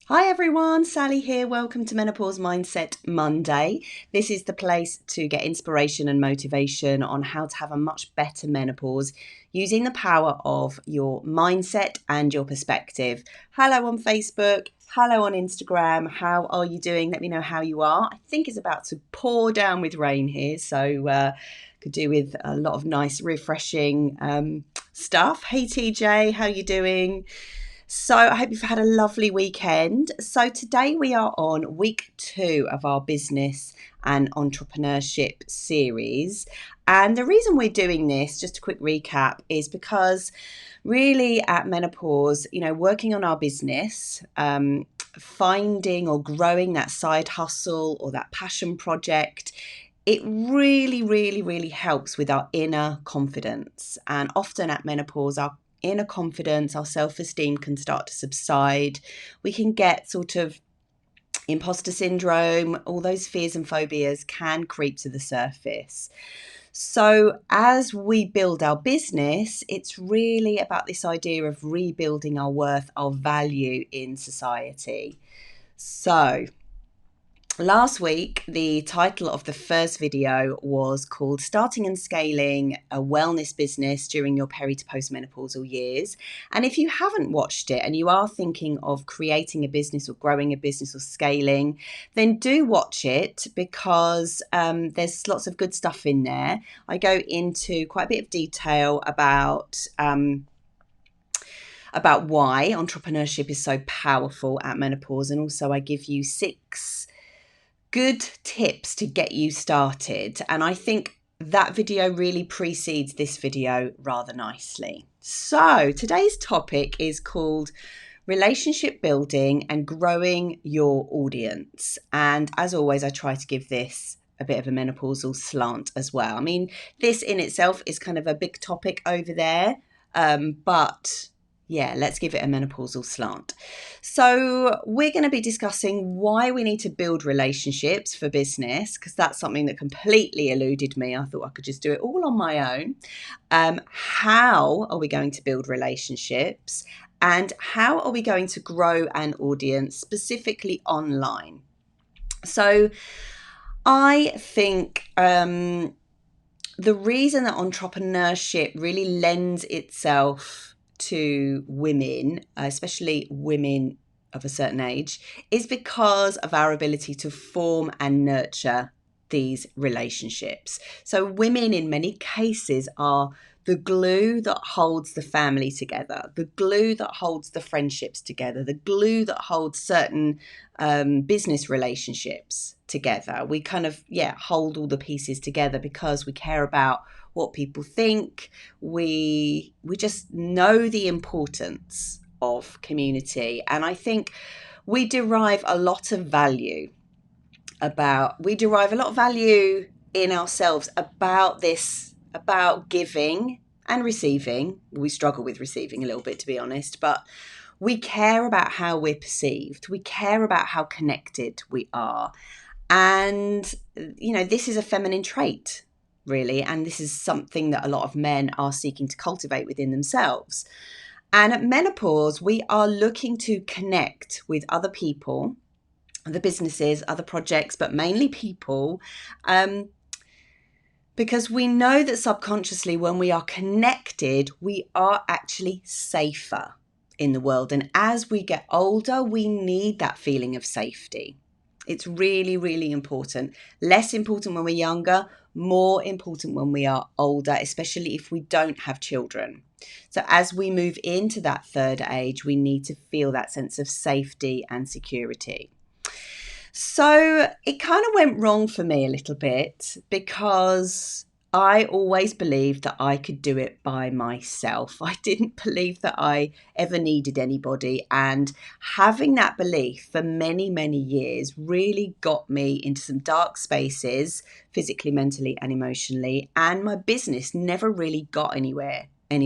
Hi everyone, Sally here. Welcome to Menopause Mindset Monday. This is the place to get inspiration and motivation on how to have a much better menopause using the power of your mindset and your perspective. Hello on Facebook, hello on Instagram. How are you doing? Let me know how you are. I think it's about to pour down with rain here, so could do with a lot of nice refreshing stuff. Hey TJ, how you doing? So I hope you've had a lovely weekend. So today we are on week 2 of our business and entrepreneurship series. And the reason we're doing this, just a quick recap, is because really at menopause, working on our business, finding or growing that side hustle or that passion project, it really helps with our inner confidence. And often at menopause, our inner confidence, our self-esteem can start to subside. We can get sort of impostor syndrome, all those fears and phobias can creep to the surface. So as we build our business, it's really about this idea of rebuilding our worth, our value in society. So last week, the title of the first video was called Starting and Scaling a Wellness Business During Your Peri to Postmenopausal Years. And if you haven't watched it and you are thinking of creating a business or growing a business or scaling, then do watch it because there's lots of good stuff in there. I go into quite a bit of detail about why entrepreneurship is so powerful at menopause. And also I give you 6 good tips to get you started. And I think that video really precedes this video rather nicely. So today's topic is called relationship building and growing your audience. And as always, I try to give this a bit of a menopausal slant as well. I mean, this in itself is kind of a big topic over there, but yeah, let's give it a menopausal slant. So we're going to be discussing why we need to build relationships for business, because that's something that completely eluded me. I thought I could just do it all on my own. How are we going to build relationships? And how are we going to grow an audience, specifically online? So I think the reason that entrepreneurship really lends itself to women, especially women of a certain age, is because of our ability to form and nurture these relationships. So women in many cases are the glue that holds the family together, the glue that holds the friendships together, the glue that holds certain business relationships together. We kind of, hold all the pieces together because we care about what people think. We just know the importance of community. And I think we derive a lot of value in ourselves about this, about giving and receiving. We struggle with receiving a little bit, to be honest, but we care about how we're perceived. We care about how connected we are. And, this is a feminine trait, really. And this is something that a lot of men are seeking to cultivate within themselves. And at menopause, we are looking to connect with other people, other businesses, other projects, but mainly people, because we know that subconsciously when we are connected, we are actually safer in the world. And as we get older, we need that feeling of safety. It's really important. Less important when we're younger, more important when we are older, especially if we don't have children. So as we move into that third age, we need to feel that sense of safety and security. So it kind of went wrong for me a little bit because I always believed that I could do it by myself. I didn't believe that I ever needed anybody. And having that belief for many years really got me into some dark spaces, physically, mentally, and emotionally. And my business never really got anywhere. And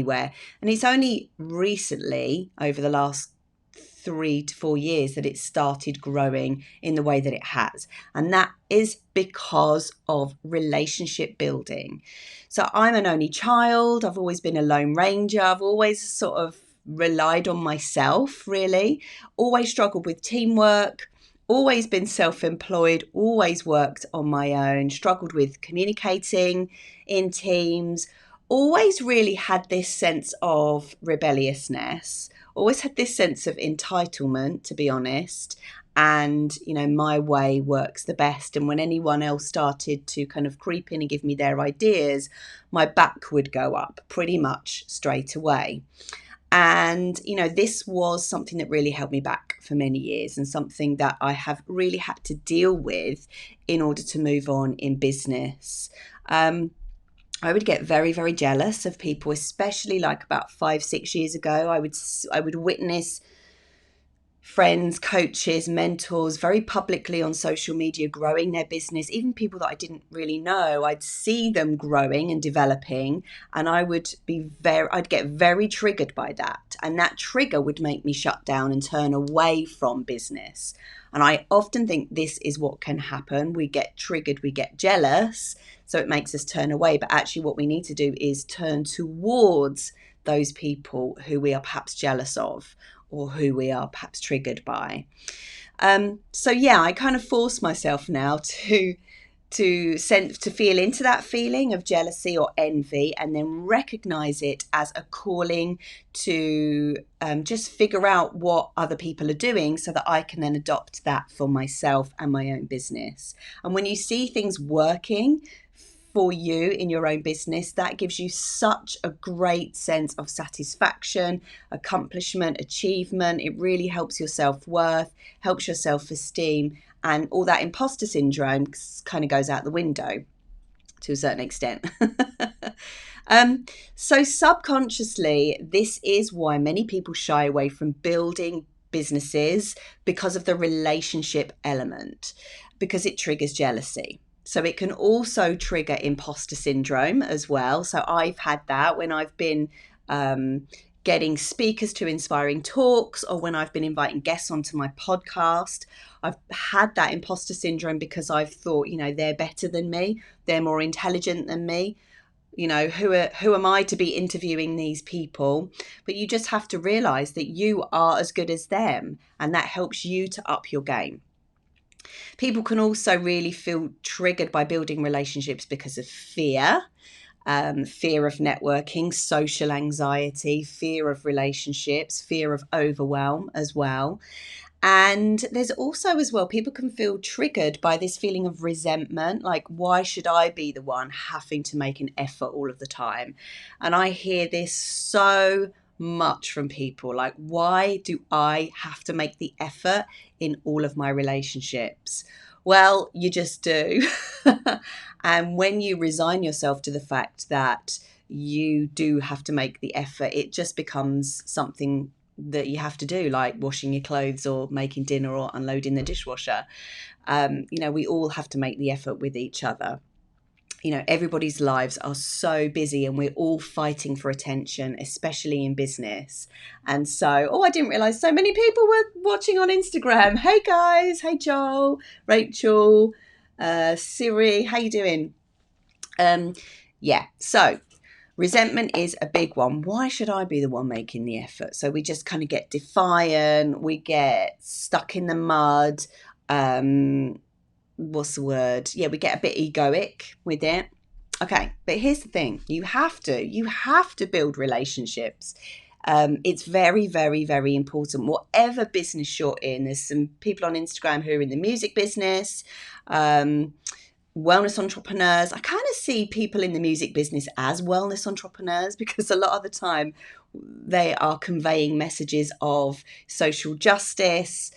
it's only recently, over the last 3 to 4 years, that it started growing in the way that it has. And that is because of relationship building. So I'm an only child. I've always been a lone ranger. I've always sort of relied on myself, really. Always struggled with teamwork, always been self-employed, always worked on my own, struggled with communicating in teams, always really had this sense of rebelliousness, always had this sense of entitlement, to be honest. And, my way works the best. And when anyone else started to kind of creep in and give me their ideas, my back would go up pretty much straight away. And, this was something that really held me back for many years, and something that I have really had to deal with in order to move on in business. I would get very, very jealous of people, especially like about 5-6 years ago. I would witness friends, coaches, mentors very publicly on social media growing their business, even people that I didn't really know. I'd see them growing and developing, and I'd get very triggered by that. And that trigger would make me shut down and turn away from business. And I often think this is what can happen. We get triggered, we get jealous, so it makes us turn away. But actually what we need to do is turn towards those people who we are perhaps jealous of, or who we are perhaps triggered by. I kind of force myself now to feel into that feeling of jealousy or envy, and then recognize it as a calling to just figure out what other people are doing, so that I can then adopt that for myself and my own business. And when you see things working for you in your own business, that gives you such a great sense of satisfaction, accomplishment, achievement. It really helps your self-worth, helps your self-esteem, and all that imposter syndrome kind of goes out the window to a certain extent. So subconsciously, this is why many people shy away from building businesses, because of the relationship element, because it triggers jealousy. So it can also trigger imposter syndrome as well. So I've had that when I've been getting speakers to inspiring talks, or when I've been inviting guests onto my podcast. I've had that imposter syndrome because I've thought, they're better than me, they're more intelligent than me. Who am I to be interviewing these people? But you just have to realize that you are as good as them, and that helps you to up your game. People can also really feel triggered by building relationships because of fear. Fear of networking, social anxiety, fear of relationships, fear of overwhelm as well. And there's also as well, people can feel triggered by this feeling of resentment, like, why should I be the one having to make an effort all of the time? And I hear this so much from people, like, why do I have to make the effort in all of my relationships? Well, you just do. And when you resign yourself to the fact that you do have to make the effort, it just becomes something that you have to do, like washing your clothes or making dinner or unloading the dishwasher. We all have to make the effort with each other. Everybody's lives are so busy, and we're all fighting for attention, especially in business. And so, I didn't realize so many people were watching on Instagram. Hey guys, hey Joel, Rachel, Siri, how you doing? So resentment is a big one. Why should I be the one making the effort? So we just kind of get defiant, we get stuck in the mud. What's the word? Yeah, we get a bit egoic with it. Okay, but here's the thing. You have to build relationships. It's very, very, very important. Whatever business you're in, there's some people on Instagram who are in the music business, wellness entrepreneurs. I kind of see people in the music business as wellness entrepreneurs, because a lot of the time they are conveying messages of social justice,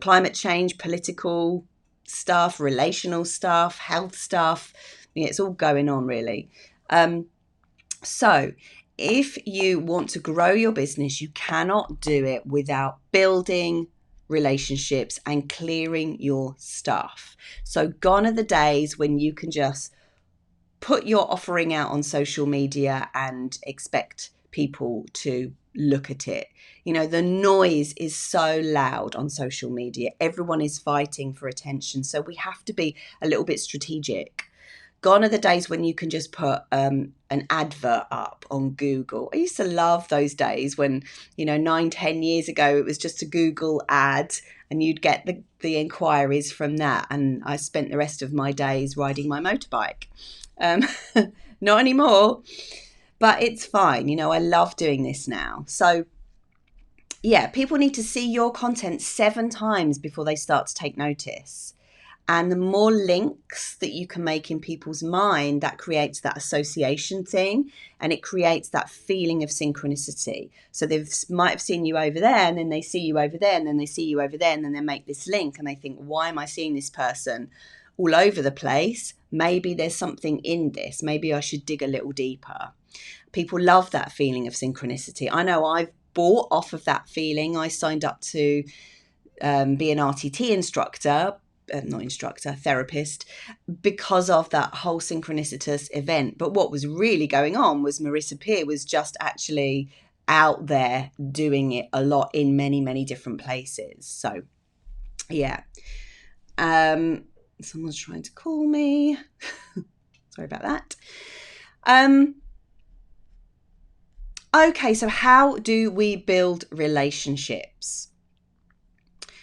climate change, political stuff, relational stuff, health stuff. It's all going on, really. So if you want to grow your business, you cannot do it without building relationships and clearing your stuff. So gone are the days when you can just put your offering out on social media and expect people to look at it. The noise is so loud on social media. Everyone is fighting for attention. So we have to be a little bit strategic. Gone are the days when you can just put an advert up on Google. I used to love those days when, 9-10 years ago, it was just a Google ad and you'd get the inquiries from that. And I spent the rest of my days riding my motorbike. Not anymore, but it's fine. I love doing this now. So yeah, people need to see your content 7 times before they start to take notice. And the more links that you can make in people's mind, that creates that association thing, and it creates that feeling of synchronicity. So they might have seen you over there, and then they see you over there, and then they see you over there, and then they make this link, and they think, why am I seeing this person all over the place? Maybe there's something in this. Maybe I should dig a little deeper. People love that feeling of synchronicity. I know I've bought off of that feeling. I signed up to be an RTT instructor, therapist, because of that whole synchronicitous event. But what was really going on was Marissa Peer was just actually out there doing it a lot in many, many different places. So yeah. Someone's trying to call me. Sorry about that. Okay, so how do we build relationships?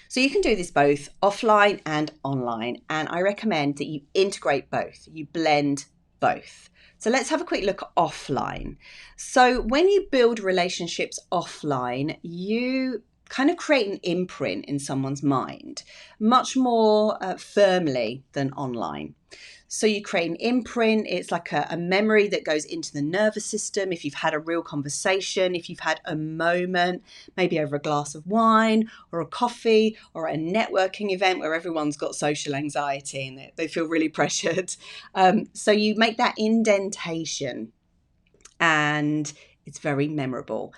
So you can do this both offline and online, and I recommend that you integrate both, you blend both. So let's have a quick look at offline. So when you build relationships offline, you kind of create an imprint in someone's mind much more firmly than online. So you create an imprint. It's like a memory that goes into the nervous system. If you've had a real conversation, if you've had a moment, maybe over a glass of wine or a coffee or a networking event where everyone's got social anxiety and they feel really pressured. So you make that indentation and it's very memorable.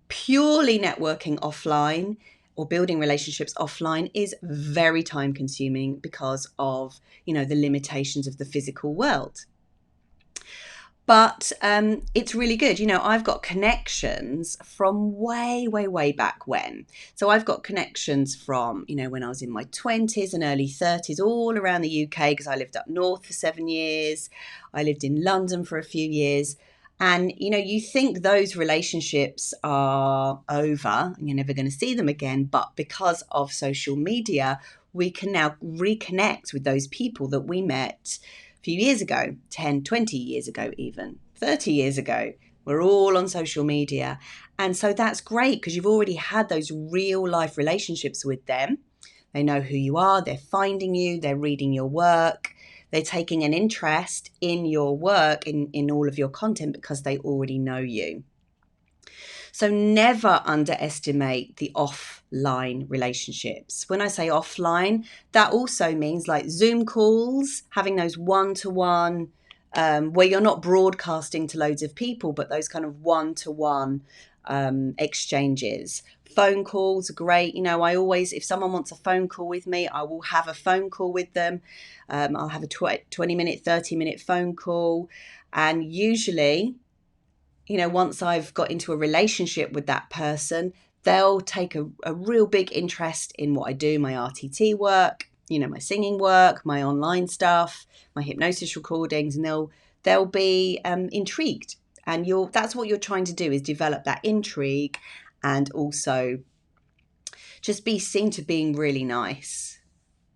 Purely networking offline or building relationships offline is very time consuming because of, the limitations of the physical world. But it's really good. I've got connections from way, way, way back when. So I've got connections from, when I was in my 20s and early 30s, all around the UK, because I lived up north for 7 years. I lived in London for a few years. And, you think those relationships are over and you're never going to see them again. But because of social media, we can now reconnect with those people that we met a few years ago, 10, 20 years ago, even 30 years ago. We're all on social media. And so that's great because you've already had those real life relationships with them. They know who you are. They're finding you. They're reading your work. They're taking an interest in your work, in all of your content because they already know you. So never underestimate the offline relationships. When I say offline, that also means like Zoom calls, having those one-to-one, where you're not broadcasting to loads of people, but those kind of one-to-one exchanges. Phone calls are great. I always, if someone wants a phone call with me, I will have a phone call with them. I'll have a 20-minute, 30-minute phone call. And usually, once I've got into a relationship with that person, they'll take a real big interest in what I do, my RTT work, my singing work, my online stuff, my hypnosis recordings, and they'll be intrigued. And that's what you're trying to do, is develop that intrigue and also just be seen to being really nice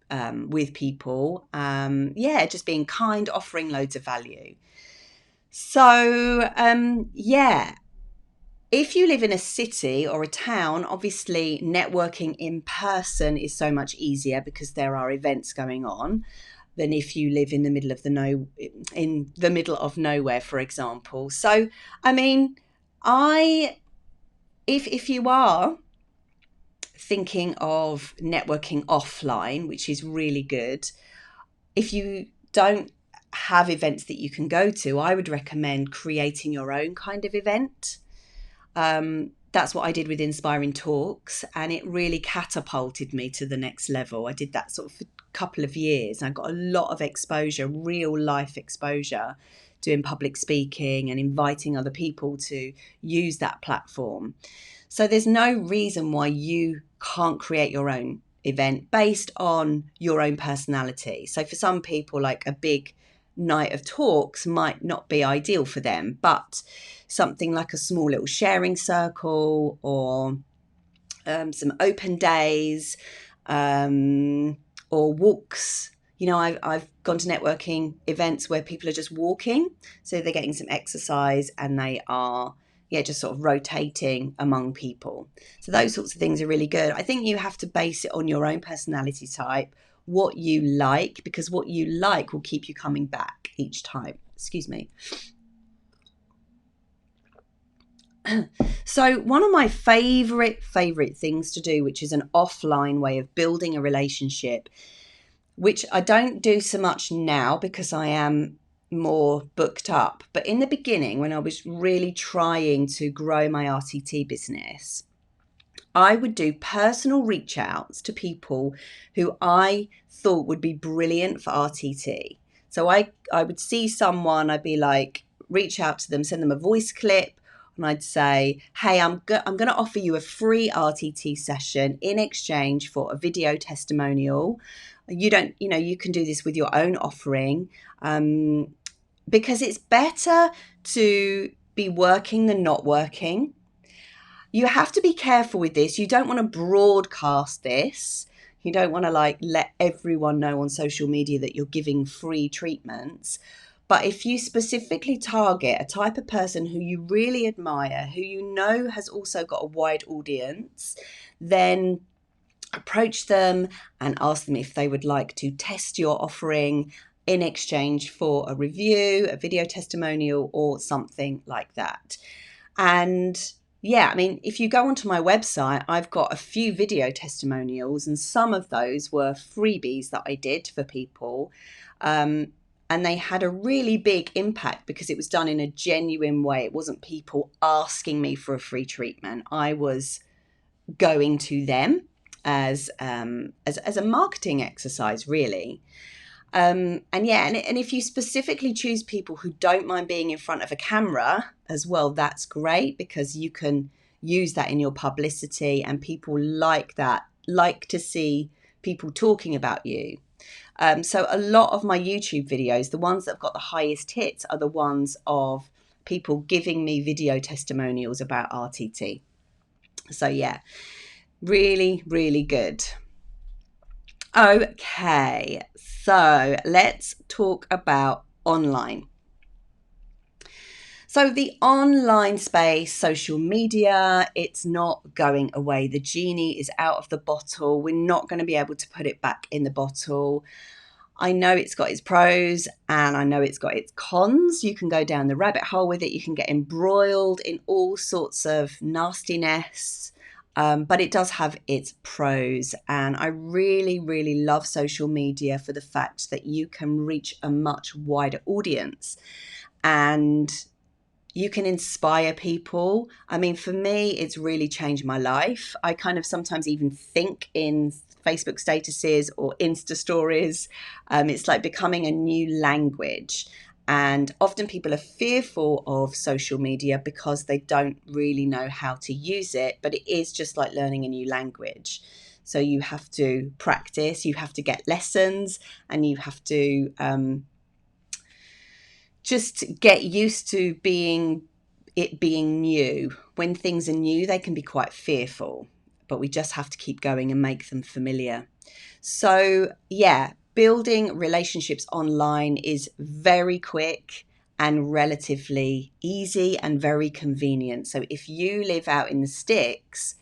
with people. Just being kind, offering loads of value. So, if you live in a city or a town, obviously networking in person is so much easier because there are events going on than if you live in the middle of nowhere, for example. So, if you are thinking of networking offline, which is really good, if you don't have events that you can go to, I would recommend creating your own kind of event. That's what I did with Inspiring Talks, and it really catapulted me to the next level. I did that sort of for a couple of years, and I got a lot of exposure, real life exposure, doing public speaking and inviting other people to use that platform. So there's no reason why you can't create your own event based on your own personality. So for some people, like a big night of talks might not be ideal for them, but something like a small little sharing circle or some open days or walks. You know, I've gone to networking events where people are just walking, so they're getting some exercise and they are just sort of rotating among people. So those sorts of things are really good. I think you have to base it on your own personality type, what you like, because what you like will keep you coming back each time. Excuse me. So one of my favorite things to do, which is an offline way of building a relationship, which I don't do so much now because I am more booked up. But in the beginning, when I was really trying to grow my RTT business, I would do personal reach outs to people who I thought would be brilliant for RTT. So I would see someone, I'd be like, reach out to them, send them a voice clip, and I'd say, hey, I'm going to offer you a free RTT session in exchange for a video testimonial. You can do this with your own offering, because it's better to be working than not working. You have to be careful with this. You don't want to broadcast this. You don't want to let everyone know on social media that you're giving free treatments. But if you specifically target a type of person who you really admire, who you know has also got a wide audience, then approach them and ask them if they would like to test your offering in exchange for a review, a video testimonial, or something like that. And yeah, I mean, if you go onto my website, I've got a few video testimonials, and some of those were freebies that I did for people. And they had a really big impact because it was done in a genuine way. It wasn't people asking me for a free treatment. I was going to them as a marketing exercise, really. And if you specifically choose people who don't mind being in front of a camera as well, that's great, because you can use that in your publicity, and people like to see people talking about you. So a lot of my YouTube videos, the ones that have got the highest hits, are the ones of people giving me video testimonials about RTT. So yeah, really, really good. Okay, so let's talk about online. So the online space, social media, it's not going away. The genie is out of the bottle. We're not going to be able to put it back in the bottle. I know it's got its pros and I know it's got its cons. You can go down the rabbit hole with it. You can get embroiled in all sorts of nastiness. But it does have its pros, and I really, really love social media for the fact that you can reach a much wider audience and you can inspire people. I mean, for me, it's really changed my life. I kind of sometimes even think in Facebook statuses or Insta stories. It's like becoming a new language. And often people are fearful of social media because they don't really know how to use it, but it is just like learning a new language. So you have to practice, you have to get lessons, and you have to just get used to being new. When things are new, they can be quite fearful, but we just have to keep going and make them familiar. So yeah, building relationships online is very quick and relatively easy and very convenient. So if you live out in the sticks,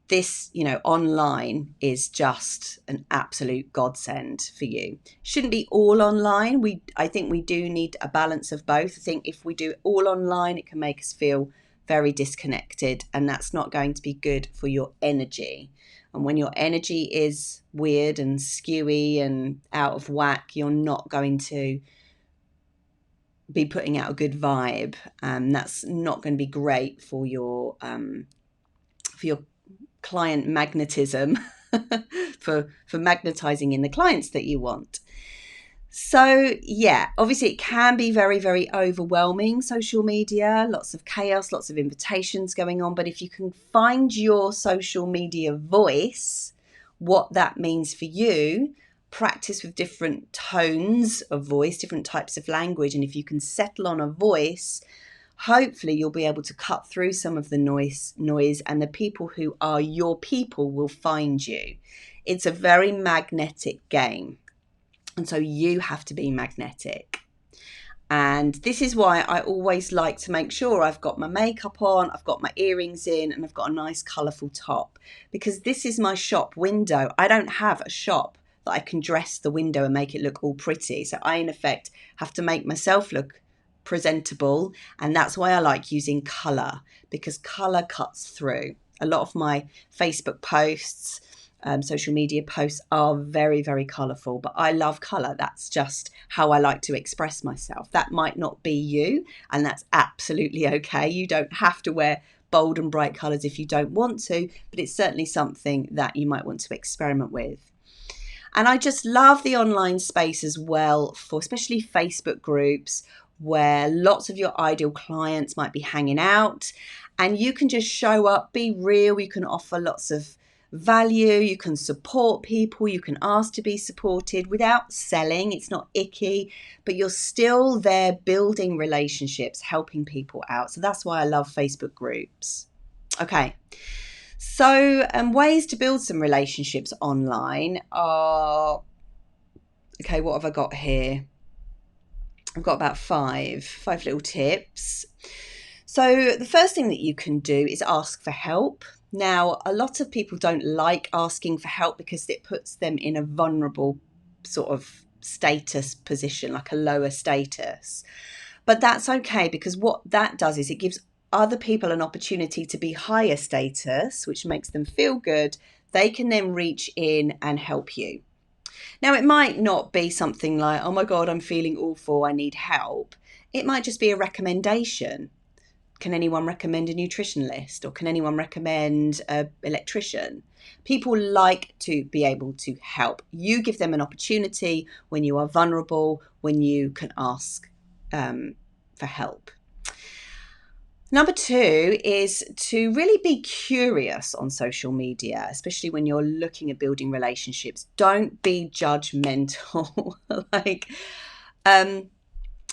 this, online is just an absolute godsend for you. Shouldn't be all online. I think we do need a balance of both. I think if we do all online, it can make us feel very disconnected, and that's not going to be good for your energy. And when your energy is weird and skewy and out of whack, you're not going to be putting out a good vibe. That's not going to be great for your client magnetism, for magnetizing in the clients that you want. So yeah, obviously it can be very, very overwhelming, social media, lots of chaos, lots of invitations going on. But if you can find your social media voice, what that means for you, practice with different tones of voice, different types of language. And if you can settle on a voice, hopefully you'll be able to cut through some of the noise, and the people who are your people will find you. It's a very magnetic game. And so you have to be magnetic. And this is why I always like to make sure I've got my makeup on, I've got my earrings in, and I've got a nice colourful top, because this is my shop window. I don't have a shop that I can dress the window and make it look all pretty. So I, in effect, have to make myself look presentable. And that's why I like using colour, because colour cuts through. A lot of my Facebook posts, social media posts are very, very colourful, but I love colour. That's just how I like to express myself. That might not be you, and that's absolutely okay. You don't have to wear bold and bright colours if you don't want to, but it's certainly something that you might want to experiment with. And I just love the online space as well, for especially Facebook groups where lots of your ideal clients might be hanging out, and you can just show up, be real. You can offer lots of value, you can support people, you can ask to be supported without selling. It's not icky, but you're still there building relationships, helping people out. So that's why I love Facebook groups. Okay, so ways to build some relationships online are, okay, what have I got here? I've got about five little tips. So the first thing that you can do is ask for help. Now, a lot of people don't like asking for help because it puts them in a vulnerable sort of status position, like a lower status. But that's okay, because what that does is it gives other people an opportunity to be higher status, which makes them feel good. They can then reach in and help you. Now, it might not be something like, oh my God, I'm feeling awful, I need help. It might just be a recommendation. Can anyone recommend a nutritionist, or can anyone recommend an electrician? People like to be able to help. You give them an opportunity when you are vulnerable, when you can ask for help. Number 2 is to really be curious on social media, especially when you're looking at building relationships. Don't be judgmental.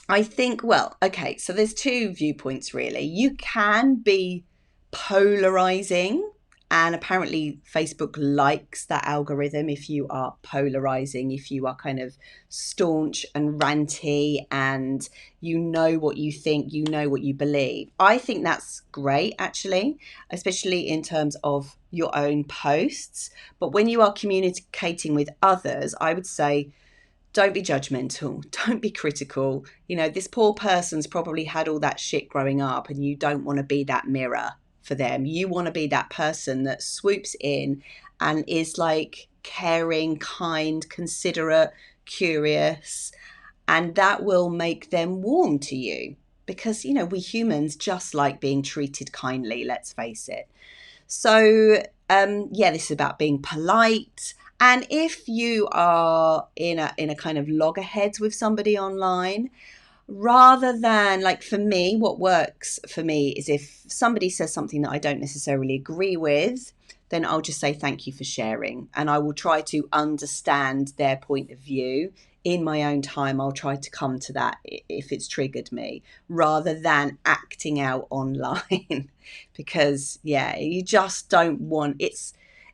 I think, well, okay, so there's 2 viewpoints really. You can be polarizing, and apparently Facebook likes that algorithm if you are polarizing, if you are kind of staunch and ranty and you know what you think, you know what you believe. I think that's great, actually, especially in terms of your own posts. But when you are communicating with others, I would say, don't be judgmental. Don't be critical. You know, this poor person's probably had all that shit growing up, and you don't want to be that mirror for them. You want to be that person that swoops in and is like caring, kind, considerate, curious, and that will make them warm to you, because, you know, we humans just like being treated kindly, let's face it. So, this is about being polite. And if you are in a kind of loggerheads with somebody online, rather than, like, for me, what works for me is if somebody says something that I don't necessarily agree with, then I'll just say thank you for sharing, and I will try to understand their point of view in my own time. I'll try to come to that if it's triggered me, rather than acting out online because you just don't want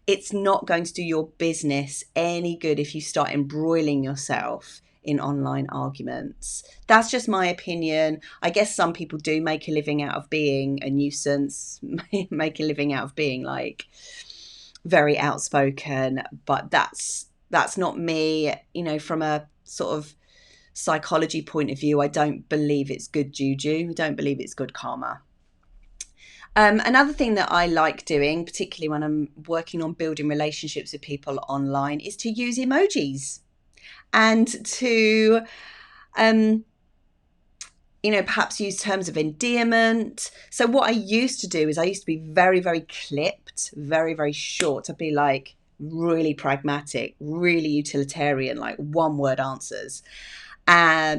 it's not going to do your business any good if you start embroiling yourself in online arguments. That's just my opinion. I guess some people do make a living out of being a nuisance, make a living out of being like very outspoken, but that's not me. You know, from a sort of psychology point of view, I don't believe it's good juju. I don't believe it's good karma. Another thing that I like doing, particularly when I'm working on building relationships with people online, is to use emojis and to, perhaps use terms of endearment. So what I used to do is I used to be very, very clipped, very, very short. I'd be like really pragmatic, really utilitarian, like one-word answers,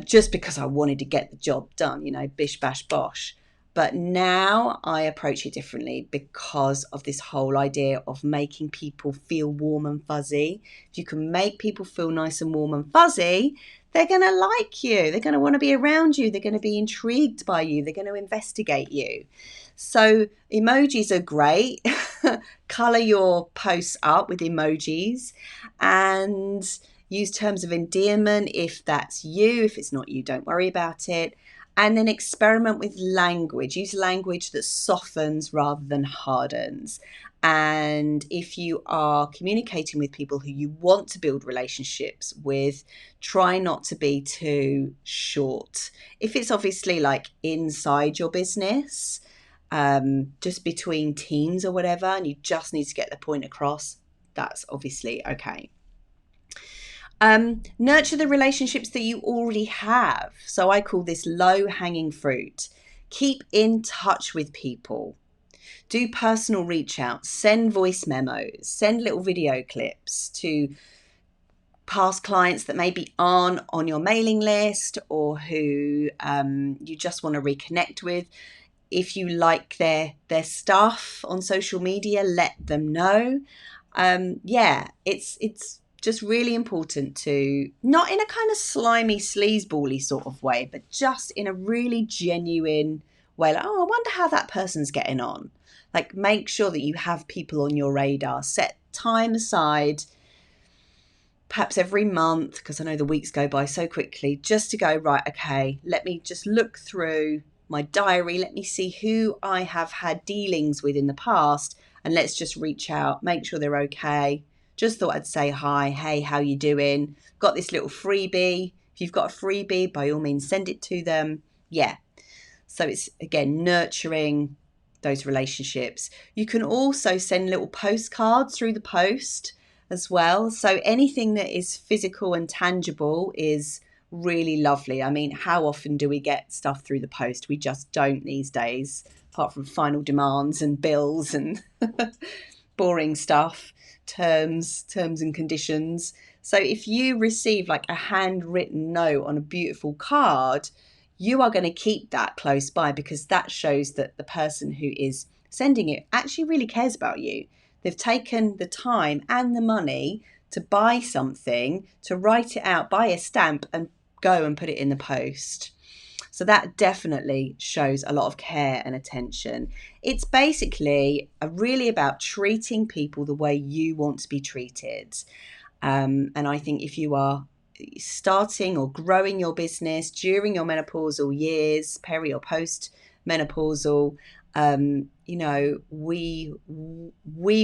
just because I wanted to get the job done, bish, bash, bosh. But now I approach it differently because of this whole idea of making people feel warm and fuzzy. If you can make people feel nice and warm and fuzzy, they're going to like you. They're going to want to be around you. They're going to be intrigued by you. They're going to investigate you. So emojis are great. Color your posts up with emojis and use terms of endearment if that's you. If it's not you, don't worry about it. And then experiment with language. Use language that softens rather than hardens. And if you are communicating with people who you want to build relationships with, try not to be too short. If it's obviously like inside your business, just between teams or whatever, and you just need to get the point across, that's obviously okay. Nurture the relationships that you already have. So I call this low-hanging fruit. Keep in touch with people. Do personal reach outs, send voice memos, send little video clips to past clients that maybe aren't on your mailing list or who you just want to reconnect with. If you like their stuff on social media, let them know. It's just really important to, not in a kind of slimy, sleazebally sort of way, but just in a really genuine way. Like, oh, I wonder how that person's getting on. Like, make sure that you have people on your radar. Set time aside, perhaps every month, because I know the weeks go by so quickly, just to go, right, okay, let me just look through my diary. Let me see who I have had dealings with in the past, and let's just reach out, make sure they're okay. Just thought I'd say hi. Hey, how you doing? Got this little freebie. If you've got a freebie, by all means, send it to them. Yeah. So it's, again, nurturing those relationships. You can also send little postcards through the post as well. So anything that is physical and tangible is really lovely. I mean, how often do we get stuff through the post? We just don't these days, apart from final demands and bills and boring stuff. Terms and conditions. So if you receive like a handwritten note on a beautiful card, you are going to keep that close by, because that shows that the person who is sending it actually really cares about you. They've taken the time and the money to buy something, to write it out, buy a stamp and go and put it in the post. So that definitely shows a lot of care and attention. It's basically really about treating people the way you want to be treated. And I think if you are starting or growing your business during your menopausal years, peri or post menopausal, we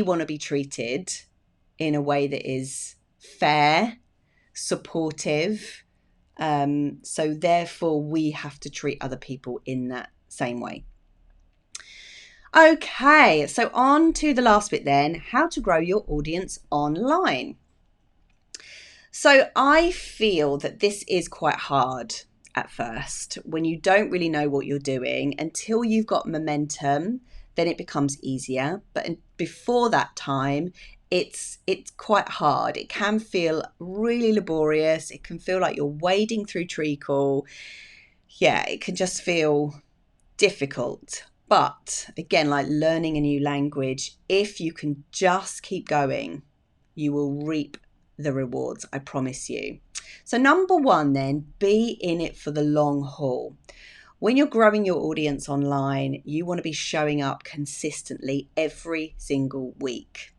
want to be treated in a way that is fair, supportive. So therefore we have to treat other people in that same way. Okay, so on to the last bit then, how to grow your audience online. So I feel that this is quite hard at first when you don't really know what you're doing. Until you've got momentum, then it becomes easier. But before that time, it's quite hard. It can feel really laborious. It can feel like you're wading through treacle. Yeah, it can just feel difficult. But again, like learning a new language, if you can just keep going, you will reap the rewards, I promise you. So number one then, be in it for the long haul. When you're growing your audience online, you want to be showing up consistently every single week.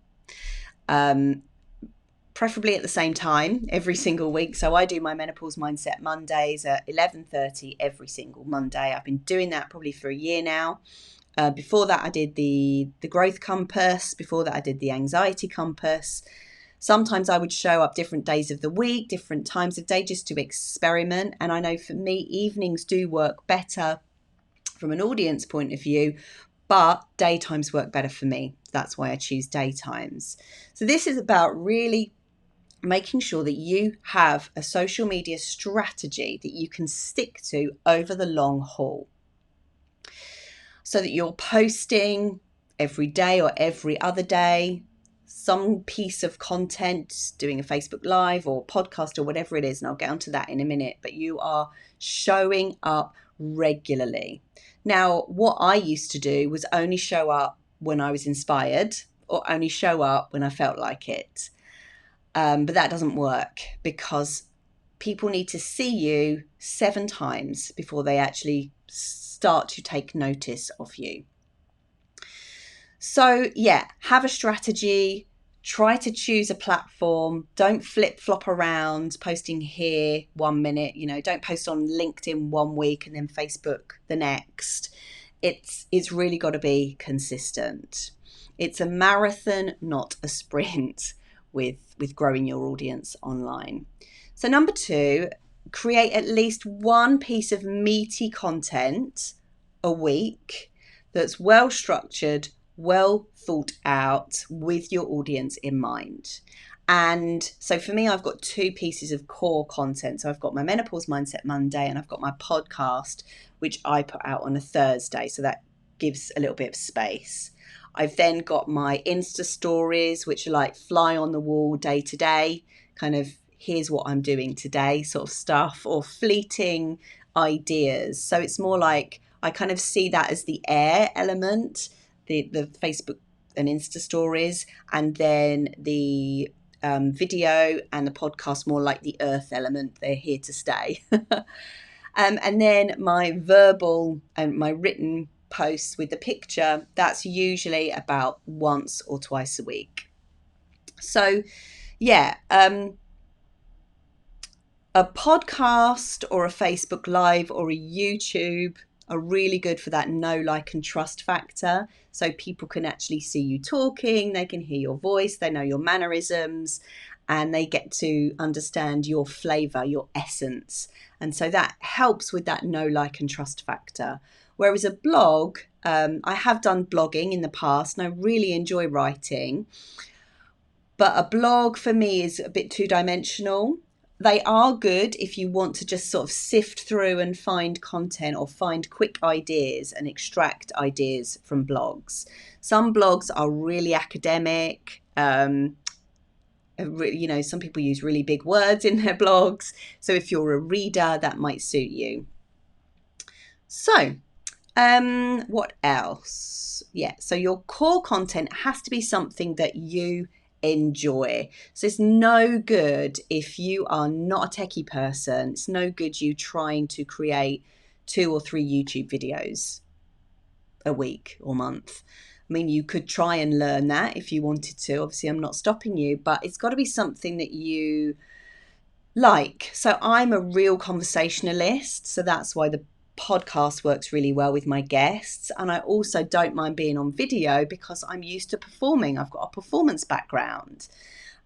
Preferably at the same time every single week. So I do my Menopause Mindset Mondays at 11:30 every single Monday. I've been doing that probably for a year now. Before that, I did the growth compass. Before that, I did the anxiety compass. Sometimes I would show up different days of the week, different times of day, just to experiment. And I know for me, evenings do work better from an audience point of view, but daytimes work better for me. That's why I choose daytimes. So this is about really making sure that you have a social media strategy that you can stick to over the long haul, so that you're posting every day or every other day some piece of content, doing a Facebook Live or podcast or whatever it is, and I'll get onto that in a minute, but you are showing up regularly. Now, what I used to do was only show up when I was inspired or only show up when I felt like it. But that doesn't work because people need to see you 7 times before they actually start to take notice of you. So yeah, have a strategy, try to choose a platform, don't flip-flop around posting here 1 minute, don't post on LinkedIn 1 week and then Facebook the next. It's really got to be consistent. It's a marathon, not a sprint with growing your audience online. So number 2, create at least 1 piece of meaty content a week that's well structured, well thought out, with your audience in mind. And so for me, I've got 2 pieces of core content. So I've got my Menopause Mindset Monday and I've got my podcast, which I put out on a Thursday. So that gives a little bit of space. I've then got my Insta stories, which are like fly on the wall day to day, kind of here's what I'm doing today sort of stuff, or fleeting ideas. So it's more like I kind of see that as the air element, the Facebook and Insta stories, and then the video and the podcast more like the earth element. They're here to stay. And then my verbal and my written posts with the picture, that's usually about once or twice a week. So yeah, a podcast or a Facebook Live or a YouTube are really good for that know, like, and trust factor. So people can actually see you talking, they can hear your voice, they know your mannerisms, and they get to understand your flavor, your essence. And so that helps with that know, like, and trust factor. Whereas a blog, I have done blogging in the past and I really enjoy writing. But a blog for me is a bit 2-dimensional. They are good if you want to just sort of sift through and find content or find quick ideas and extract ideas from blogs. Some blogs are really academic. Some people use really big words in their blogs. So if you're a reader, that might suit you. So what else? Yeah, so your core content has to be something that you enjoy. So it's no good if you are not a techie person. It's no good you trying to create 2 or 3 YouTube videos a week or month. I mean, you could try and learn that if you wanted to. Obviously, I'm not stopping you, but it's got to be something that you like. So I'm a real conversationalist, so that's why the podcast works really well with my guests. And I also don't mind being on video because I'm used to performing. I've got a performance background.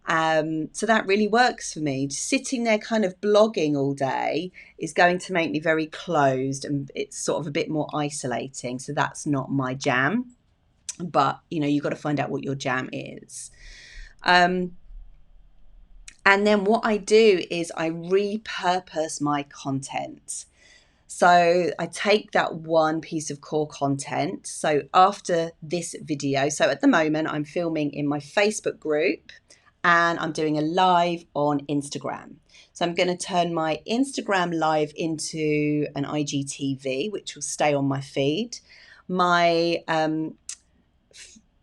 So that really works for me. Sitting there kind of blogging all day is going to make me very closed and it's sort of a bit more isolating. So that's not my jam. But, you've got to find out what your jam is. And then what I do is I repurpose my content. So I take that 1 piece of core content. So after this video, so at the moment I'm filming in my Facebook group and I'm doing a live on Instagram. So I'm going to turn my Instagram live into an IGTV, which will stay on my feed. My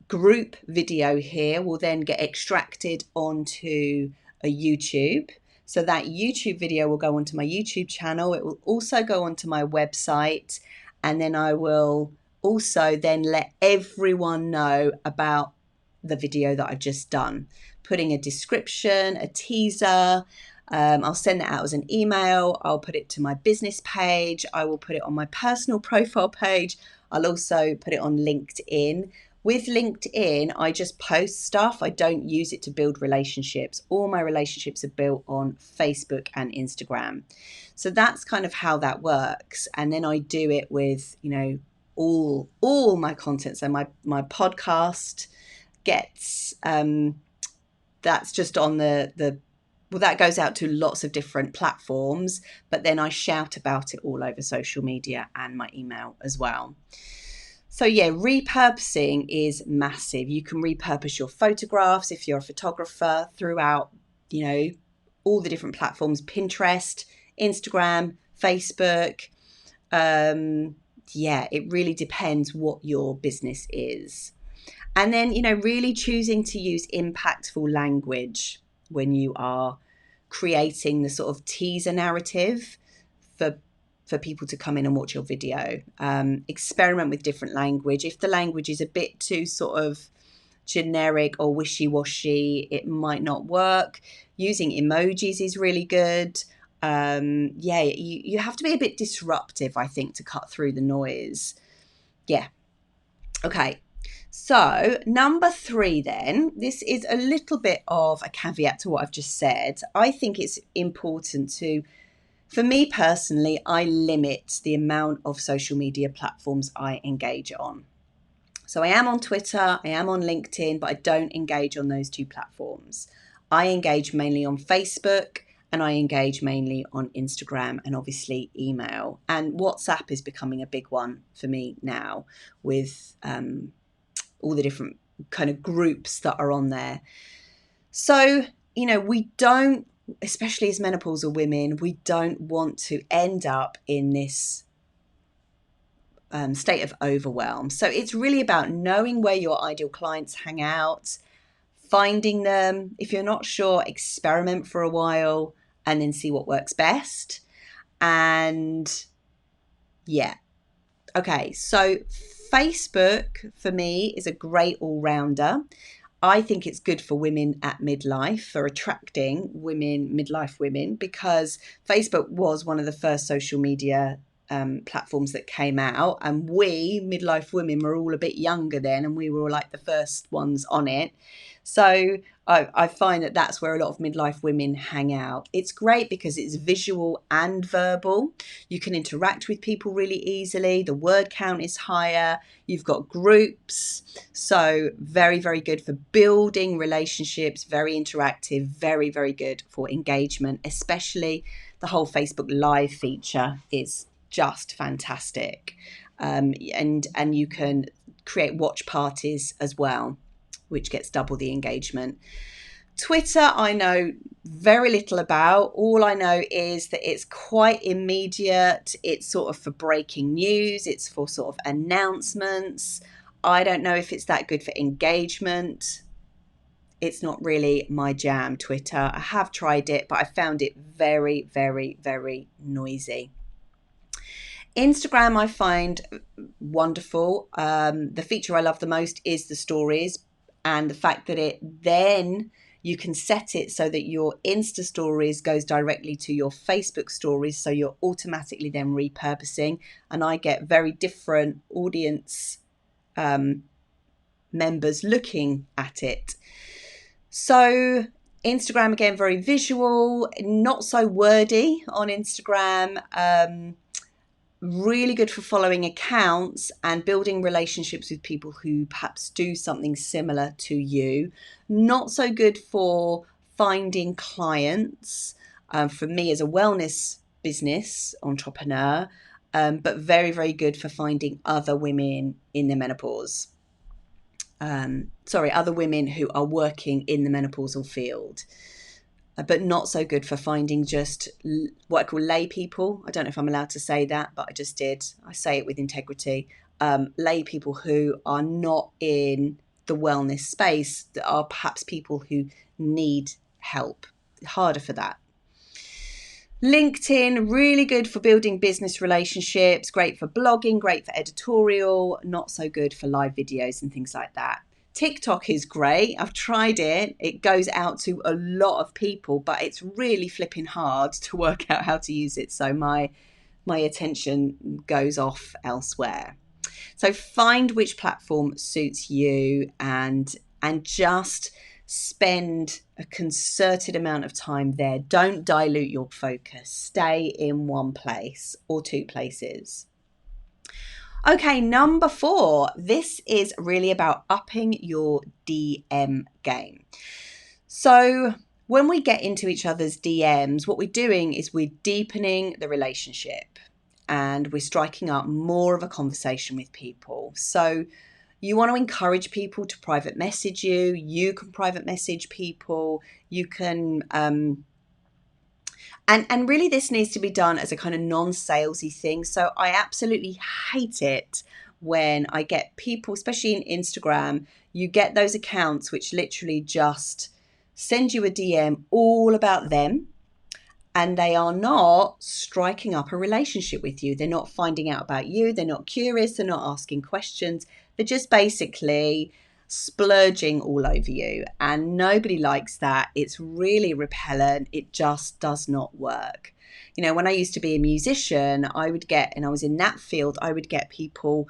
group video here will then get extracted onto a YouTube. So that YouTube video will go onto my YouTube channel. It will also go onto my website. And then I will also then let everyone know about the video that I've just done. Putting a description, a teaser. I'll send that out as an email. I'll put it to my business page. I will put it on my personal profile page. I'll also put it on LinkedIn. With LinkedIn, I just post stuff. I don't use it to build relationships. All my relationships are built on Facebook and Instagram. So that's kind of how that works. And then I do it with, all my content. So my podcast gets, that's just on that goes out to lots of different platforms, but then I shout about it all over social media and my email as well. So yeah, repurposing is massive. You can repurpose your photographs if you're a photographer throughout, all the different platforms, Pinterest, Instagram, Facebook. yeah, it really depends what your business is. And then, really choosing to use impactful language when you are creating the sort of teaser narrative for people to come in and watch your video. Experiment with different language. If the language is a bit too sort of generic or wishy-washy, it might not work. Using emojis is really good. You have to be a bit disruptive, I think, to cut through the noise. Yeah. Okay. So number 3 then, this is a little bit of a caveat to what I've just said. I think it's important for me personally, I limit the amount of social media platforms I engage on. So I am on Twitter, I am on LinkedIn, but I don't engage on those 2 platforms. I engage mainly on Facebook, and I engage mainly on Instagram and obviously email. And WhatsApp is becoming a big one for me now with all the different kind of groups that are on there. So, we don't, especially as menopausal women, we don't want to end up in this state of overwhelm. So it's really about knowing where your ideal clients hang out, finding them. If you're not sure, experiment for a while and then see what works best. And yeah. Okay, so Facebook for me is a great all-rounder. I think it's good for women at midlife, for attracting midlife women, because Facebook was one of the first social media platforms that came out, and we midlife women were all a bit younger then, and we were like the first ones on it. So I find that that's where a lot of midlife women hang out. It's great because it's visual and verbal. You can interact with people really easily. The word count is higher. You've got groups. So very, very good for building relationships, very interactive, very, very good for engagement, especially the whole Facebook Live feature is just fantastic. And you can create watch parties as well, which gets double the engagement. Twitter, I know very little about. All I know is that it's quite immediate. It's sort of for breaking news. It's for sort of announcements. I don't know if it's that good for engagement. It's not really my jam, Twitter. I have tried it, but I found it very, very, very noisy. Instagram I find wonderful. The feature I love the most is the stories, and the fact that you can set it so that your Insta stories goes directly to your Facebook stories, so you're automatically then repurposing, and I get very different audience members looking at it. So Instagram, again, very visual, not so wordy on Instagram. Really good for following accounts and building relationships with people who perhaps do something similar to you. Not so good for finding clients. For me as a wellness business entrepreneur, but very, very good for finding other women in the menopause. Other women who are working in the menopausal field. But not so good for finding just what I call lay people. I don't know if I'm allowed to say that, but I just did. I say it with integrity. Lay people who are not in the wellness space, that are perhaps people who need help. Harder for that. LinkedIn, really good for building business relationships, great for blogging, great for editorial, not so good for live videos and things like that. TikTok is great. I've tried it. It goes out to a lot of people, but it's really flipping hard to work out how to use it. So my attention goes off elsewhere. So find which platform suits you and just spend a concerted amount of time there. Don't dilute your focus. Stay in one place or 2 places. Okay, number 4. This is really about upping your DM game. So when we get into each other's DMs, what we're doing is we're deepening the relationship and we're striking up more of a conversation with people. So you want to encourage people to private message you. You can private message people. You can And really this needs to be done as a kind of non-salesy thing. So I absolutely hate it when I get people, especially in Instagram, you get those accounts which literally just send you a DM all about them, and they are not striking up a relationship with you. They're not finding out about you. They're not curious. They're not asking questions. They're just basically splurging all over you. And nobody likes that. It's really repellent. It just does not work. You know, when I used to be a musician, I would get, and I was in that field, I would get people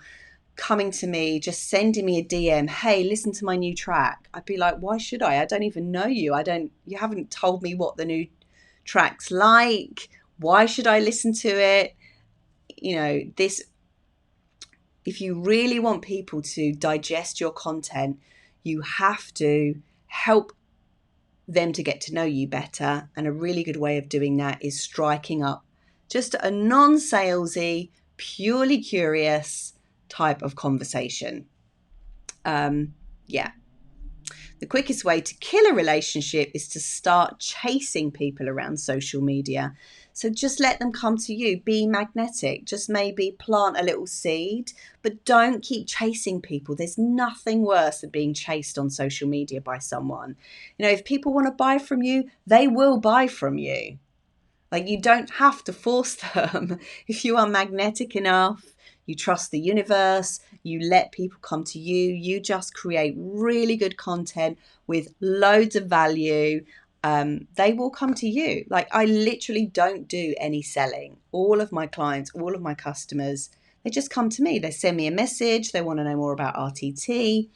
coming to me, just sending me a DM, hey, listen to my new track. I'd be like, why should I? I don't even know you. You haven't told me what the new track's like. Why should I listen to it? You know, if you really want people to digest your content, you have to help them to get to know you better. And a really good way of doing that is striking up just a non-salesy, purely curious type of conversation. Yeah. The quickest way to kill a relationship is to start chasing people around social media. So just let them come to you. Be magnetic. Just maybe plant a little seed, but don't keep chasing people. There's nothing worse than being chased on social media by someone. You know, if people want to buy from you, they will buy from you. Like, you don't have to force them. If you are magnetic enough, you trust the universe, you let people come to you, you just create really good content with loads of value, they will come to you. Like, I literally don't do any selling. All of my clients, all of my customers, they just come to me. They send me a message. They want to know more about RTT.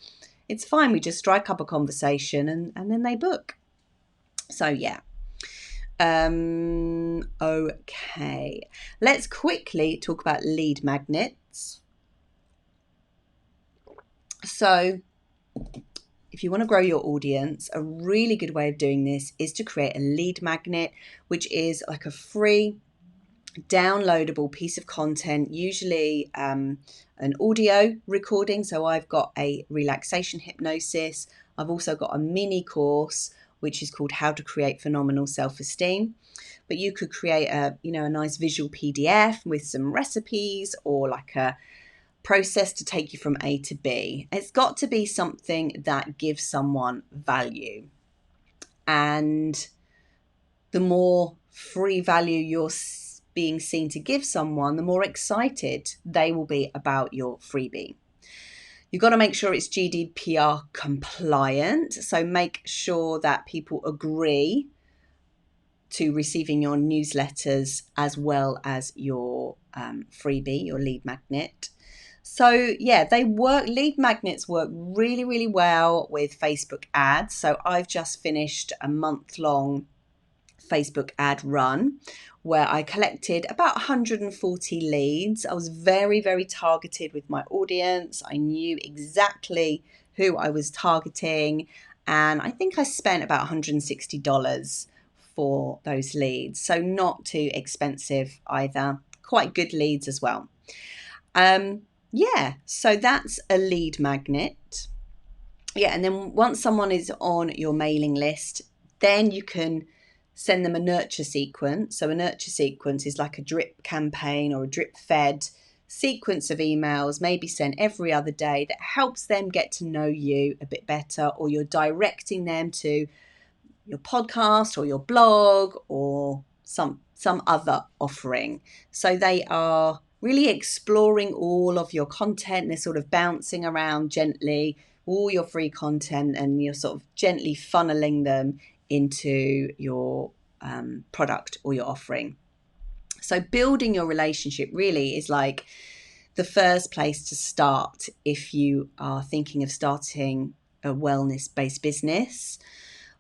It's fine. We just strike up a conversation and then they book. So, yeah. Okay, let's quickly talk about lead magnets. So if you want to grow your audience, a really good way of doing this is to create a lead magnet, which is like a free downloadable piece of content, usually an audio recording. So I've got a relaxation hypnosis. I've also got a mini course which is called How to Create Phenomenal Self-Esteem. But you could create a nice visual PDF with some recipes, or like a process to take you from A to B. It's got to be something that gives someone value. And the more free value you're being seen to give someone, the more excited they will be about your freebie. You've got to make sure it's GDPR compliant. So make sure that people agree to receiving your newsletters as well as your freebie, your lead magnet. So yeah, they work. Lead magnets work really, really well with Facebook ads. So I've just finished a month-long Facebook ad run where I collected about 140 leads. I was very, very targeted with my audience. I knew exactly who I was targeting, and I think I spent about $160 for those leads. So not too expensive either. Quite good leads as well. Yeah, so that's a lead magnet. Yeah, and then once someone is on your mailing list, then you can send them a nurture sequence. So a nurture sequence is like a drip campaign or a drip fed sequence of emails, maybe sent every other day, that helps them get to know you a bit better, or you're directing them to your podcast or your blog or some other offering. So they are really exploring all of your content. They're sort of bouncing around gently, all your free content, and you're sort of gently funneling them into your product or your offering. So building your relationship really is like the first place to start if you are thinking of starting a wellness-based business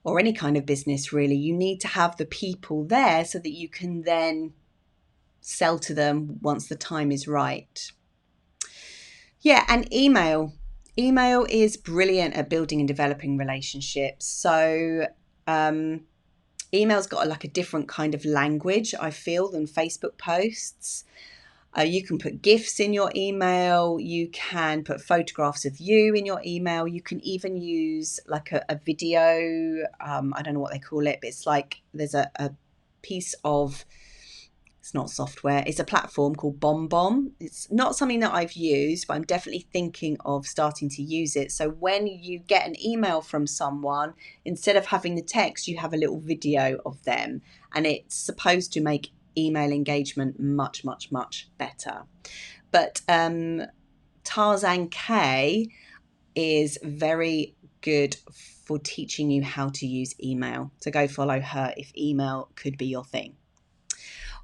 or any kind of business. Really, you need to have the people there so that you can then sell to them once the time is right. Yeah, and email is brilliant at building and developing relationships. So email's got like a different kind of language, I feel, than Facebook posts. You can put GIFs in your email. You can put photographs of you in your email. You can even use like a video. I don't know what they call it, but it's like there's a piece of, it's not software, it's a platform called BombBomb. It's not something that I've used, but I'm definitely thinking of starting to use it. So when you get an email from someone, instead of having the text, you have a little video of them, and it's supposed to make email engagement much, much, much better. But Tarzan K is very good for teaching you how to use email. So go follow her if email could be your thing.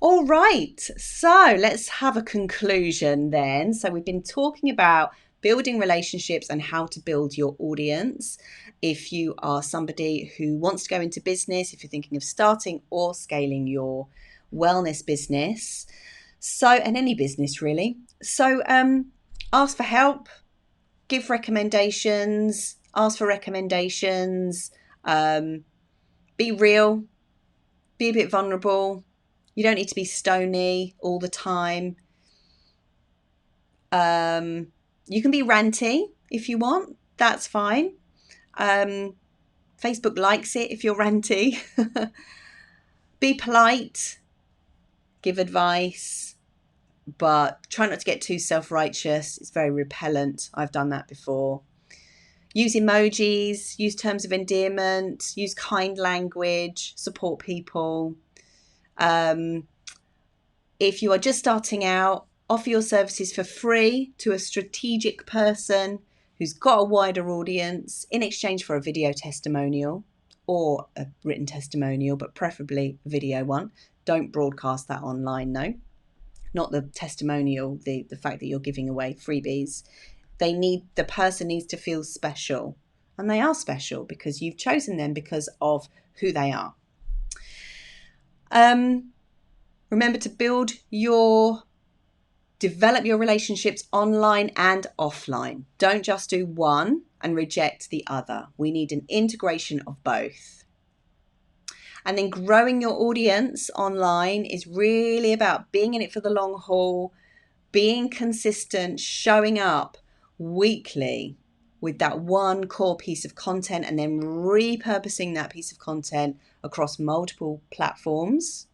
All right, so let's have a conclusion then. So we've been talking about building relationships and how to build your audience. If you are somebody who wants to go into business, if you're thinking of starting or scaling your wellness business, and any business really. So ask for help, give recommendations, ask for recommendations, be real, be a bit vulnerable. You don't need to be stony all the time. You can be ranty if you want. That's fine. Facebook likes it if you're ranty. Be polite. Give advice. But try not to get too self-righteous. It's very repellent. I've done that before. Use emojis. Use terms of endearment. Use kind language. Support people. If you are just starting out, offer your services for free to a strategic person who's got a wider audience in exchange for a video testimonial or a written testimonial, but preferably a video one. Don't broadcast that online, no. Not the testimonial, the fact that you're giving away freebies. The person needs to feel special. And they are special because you've chosen them because of who they are. Remember to develop your relationships online and offline. Don't just do one and reject the other. We need an integration of both. And then growing your audience online is really about being in it for the long haul, being consistent, showing up weekly with that one core piece of content and then repurposing that piece of content across multiple platforms.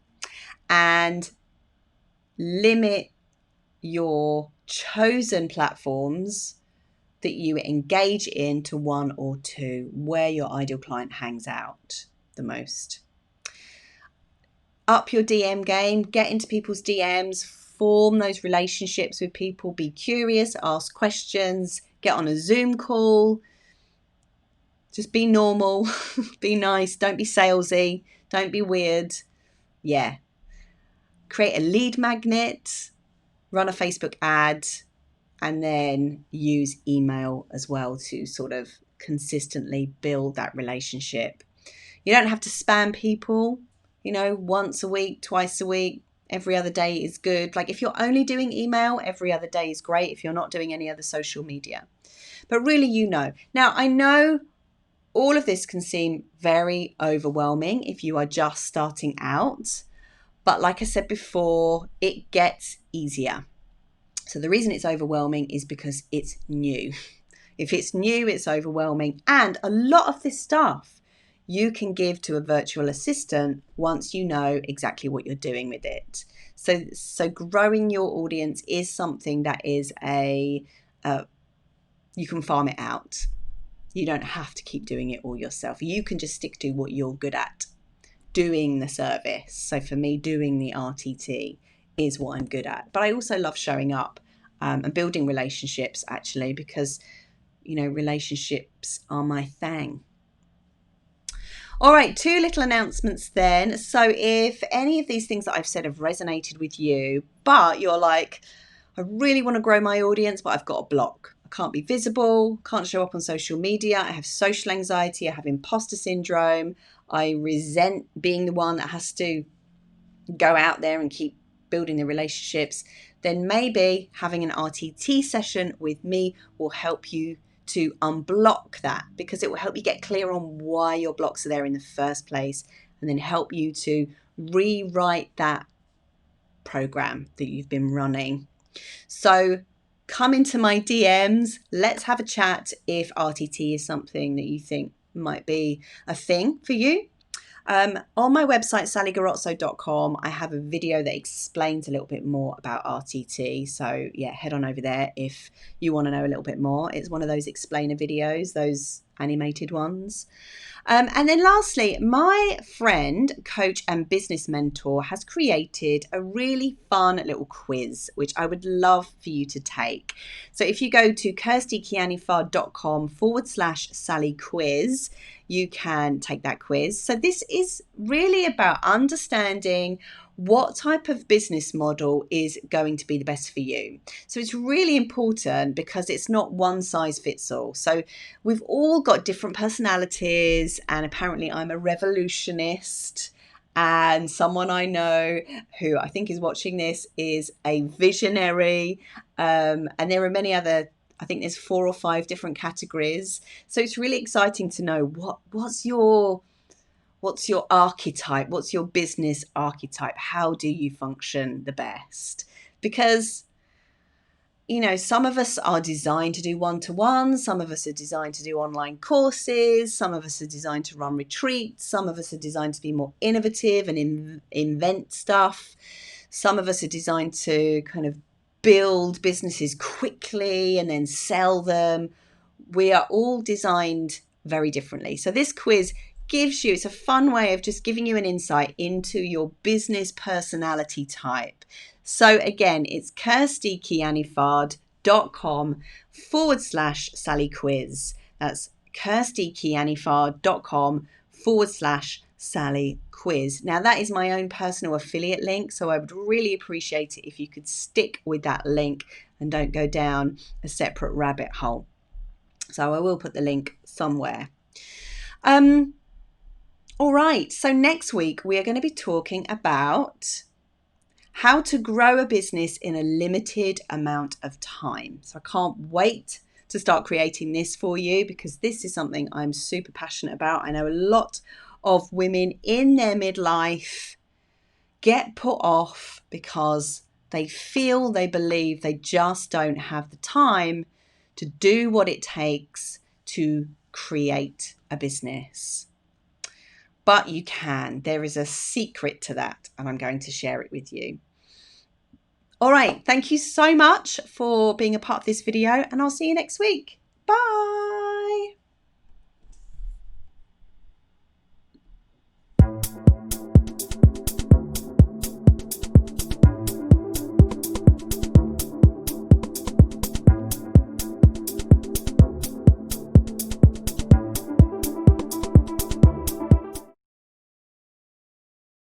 And limit your chosen platforms that you engage in to one or two, where your ideal client hangs out the most. Up your DM game, get into people's DMs, form those relationships with people, be curious, ask questions, get on a Zoom call. Just be normal, be nice, don't be salesy, don't be weird. Yeah. Create a lead magnet, run a Facebook ad, and then use email as well to sort of consistently build that relationship. You don't have to spam people, once a week, twice a week, every other day is good. Like if you're only doing email, every other day is great if you're not doing any other social media. But really, Now, I know all of this can seem very overwhelming if you are just starting out. But like I said before, it gets easier. So the reason it's overwhelming is because it's new. If it's new, it's overwhelming. And a lot of this stuff you can give to a virtual assistant once you know exactly what you're doing with it. So growing your audience is something that is you can farm it out. You don't have to keep doing it all yourself. You can just stick to what you're good at. Doing the service. So for me, doing the RTT is what I'm good at. But I also love showing up and building relationships, actually, because, relationships are my thing. All right, 2 little announcements then. So if any of these things that I've said have resonated with you, but you're like, I really want to grow my audience, but I've got a block. I can't be visible, can't show up on social media. I have social anxiety. I have impostor syndrome. I resent being the one that has to go out there and keep building the relationships. Then maybe having an RTT session with me will help you to unblock that, because it will help you get clear on why your blocks are there in the first place, and then help you to rewrite that program that you've been running. So come into my DMs. Let's have a chat if RTT is something that you think might be a thing for you. On my website, sallygarozzo.com, I have a video that explains a little bit more about RTT. So yeah, head on over there if you want to know a little bit more. It's one of those explainer videos, those animated ones. And then lastly, my friend, coach and business mentor has created a really fun little quiz, which I would love for you to take. So if you go to kirstykianifard.com/Sally quiz, you can take that quiz. So this is really about understanding what type of business model is going to be the best for you. So it's really important because it's not one size fits all. So we've all got different personalities, and apparently I'm a revolutionist, and someone I know who I think is watching this is a visionary, and there are many other, I think there's 4 or 5 different categories. So it's really exciting to know what's your archetype, what's your business archetype, how do you function the best? Because some of us are designed to do one-to-one, some of us are designed to do online courses, some of us are designed to run retreats, some of us are designed to be more innovative and invent stuff, some of us are designed to kind of build businesses quickly and then sell them. We are all designed very differently. So this quiz it's a fun way of just giving you an insight into your business personality type. So again, it's kirstykianifard.com/Sally quiz. That's kirstykianifard.com/Sally quiz. Now that is my own personal affiliate link, so I would really appreciate it if you could stick with that link and don't go down a separate rabbit hole. So I will put the link somewhere. All right, so next week we are going to be talking about how to grow a business in a limited amount of time. So I can't wait to start creating this for you because this is something I'm super passionate about. I know a lot of women in their midlife get put off because they believe they just don't have the time to do what it takes to create a business. But you can. There is a secret to that, and I'm going to share it with you. All right. Thank you so much for being a part of this video, and I'll see you next week. Bye.